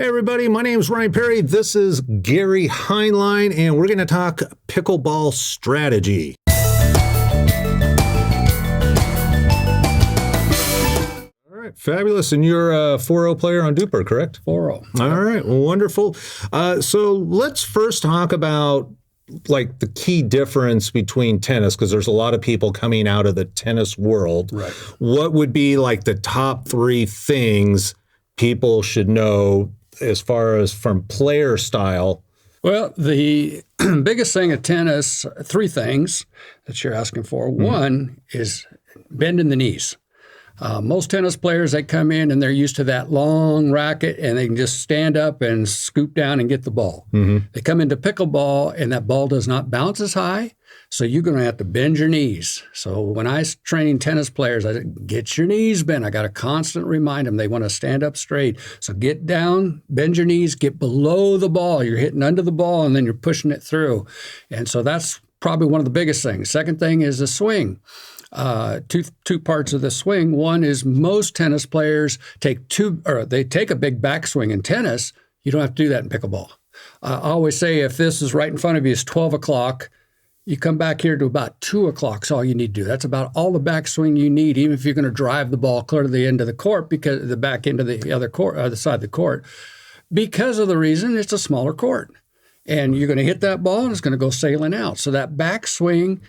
Hey everybody, my name is Ryan Perry. This is Gary Heinlein, and we're going to talk pickleball strategy. All right, fabulous. And you're a 4-0 player on Duper, correct? 4-0. All right, wonderful. So let's first talk about like the key difference between tennis, because there's a lot of people coming out of the tennis world. Right. What would be like the top 3 things people should know as far as from player style? Well, the biggest thing at tennis, 3 things that you're asking for. One is bending the knees. Most tennis players, they come in and they're used to that long racket and they can just stand up and scoop down and get the ball. They come into pickleball and that ball does not bounce as high, so you're going to have to bend your knees. So when I train tennis players, I say, get your knees bent. I got to constantly remind them they want to stand up straight. So get down, bend your knees, get below the ball. You're hitting under the ball and then you're pushing it through. And so that's probably one of the biggest things. Second thing is the swing. Two parts of the swing. One is most tennis players take a big backswing in tennis. You don't have to do that in pickleball. I always say if this is right in front of you, it's 12 o'clock. You come back here to about 2 o'clock. That's all you need to do. That's about all the backswing you need, even if you're going to drive the ball clear to the end of the court, because the back end of the other side of the court, because of the reason it's a smaller court. And you're going to hit that ball and it's going to go sailing out. So that backswing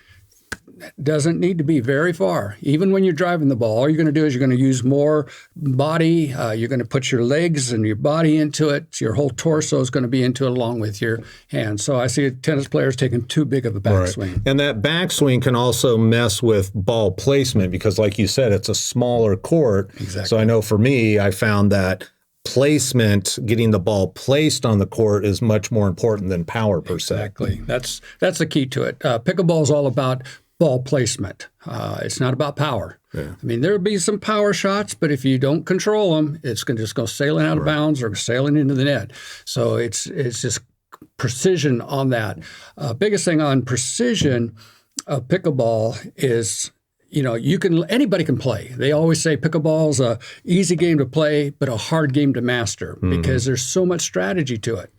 doesn't need to be very far. Even when you're driving the ball, all you're going to do is you're going to use more body. You're going to put your legs and your body into it. Your whole torso is going to be into it along with your hands. So I see tennis players taking too big of a backswing. Right. And that backswing can also mess with ball placement because, like you said, it's a smaller court. Exactly. So I know for me, I found that placement, getting the ball placed on the court is much more important than power per se. Exactly. That's the key to it. Pickleball is all about ball placement. It's not about power. Yeah. I mean, there'll be some power shots, but if you don't control them, it's going to just go sailing out of bounds or sailing into the net. So it's just precision on that. Biggest thing on precision of pickleball is, anybody can play. They always say pickleball is a easy game to play, but a hard game to master because there's so much strategy to it.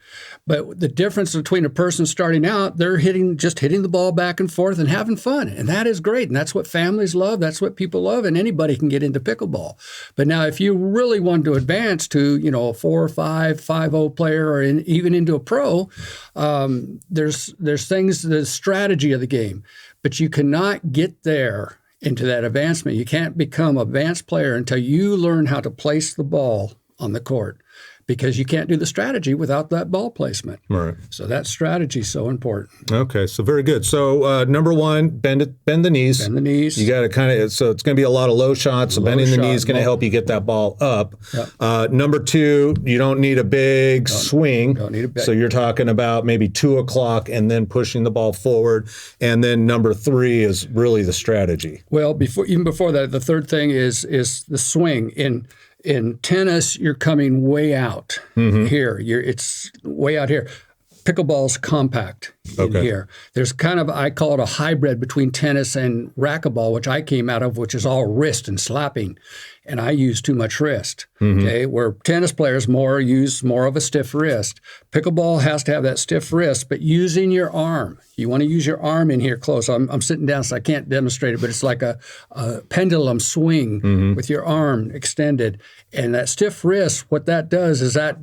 But the difference between a person starting out, they're just hitting the ball back and forth and having fun. And that is great. And that's what families love. That's what people love. And anybody can get into pickleball. But now if you really want to advance to, a 4 or 5-0 player or even into a pro, there's things, the strategy of the game. But you cannot get there into that advancement. You can't become an advanced player until you learn how to place the ball on the court, because you can't do the strategy without that ball placement. Right. So that strategy is so important. Okay, so very good. So number 1, bend the knees. Bend the knees. You got to so it's going to be a lot of low shots. So bending the knees is going to help you get that ball up. Yep. Number 2, you don't need a big swing. Don't need a big. So you're talking about maybe 2 o'clock and then pushing the ball forward. And then number 3 is really the strategy. Well, even before that, the third thing is the swing. In tennis, you're coming way out here. It's way out here. Pickleball's compact in here. There's kind of, I call it a hybrid between tennis and racquetball, which I came out of, which is all wrist and slapping. And I use too much wrist, okay? Where tennis players use more of a stiff wrist. Pickleball has to have that stiff wrist, but using your arm. You want to use your arm in here close. I'm sitting down, so I can't demonstrate it, but it's like a pendulum swing with your arm extended. And that stiff wrist, what that does is that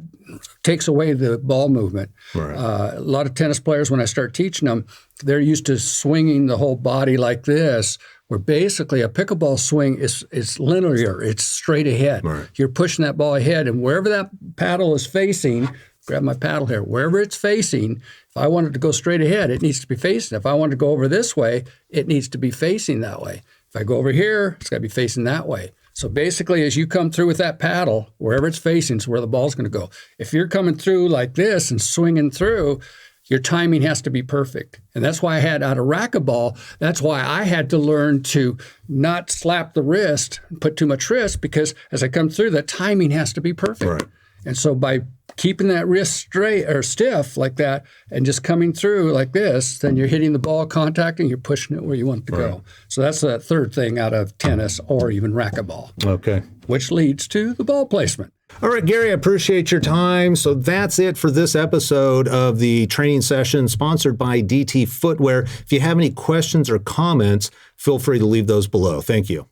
takes away the ball movement. Right. A lot of tennis players, when I start teaching them, they're used to swinging the whole body like this, where basically a pickleball swing is linear. It's straight ahead. Right. You're pushing that ball ahead, and wherever that paddle is facing, grab my paddle here, wherever it's facing, if I wanted to go straight ahead, it needs to be facing. If I wanted to go over this way, it needs to be facing that way. If I go over here, it's got to be facing that way. So basically, as you come through with that paddle, wherever it's facing is where the ball's going to go. If you're coming through like this and swinging through, your timing has to be perfect. And that's why I had out of racquetball, that's why I had to learn to not slap the wrist, put too much wrist, because as I come through, the timing has to be perfect. Right. And so by keeping that wrist straight or stiff like that and just coming through like this, then you're hitting the ball, contacting, you're pushing it where you want it to go. So that's the third thing out of tennis or even racquetball. Okay. Which leads to the ball placement. All right, Gary, I appreciate your time. So that's it for this episode of the training session sponsored by DT Footwear. If you have any questions or comments, feel free to leave those below. Thank you.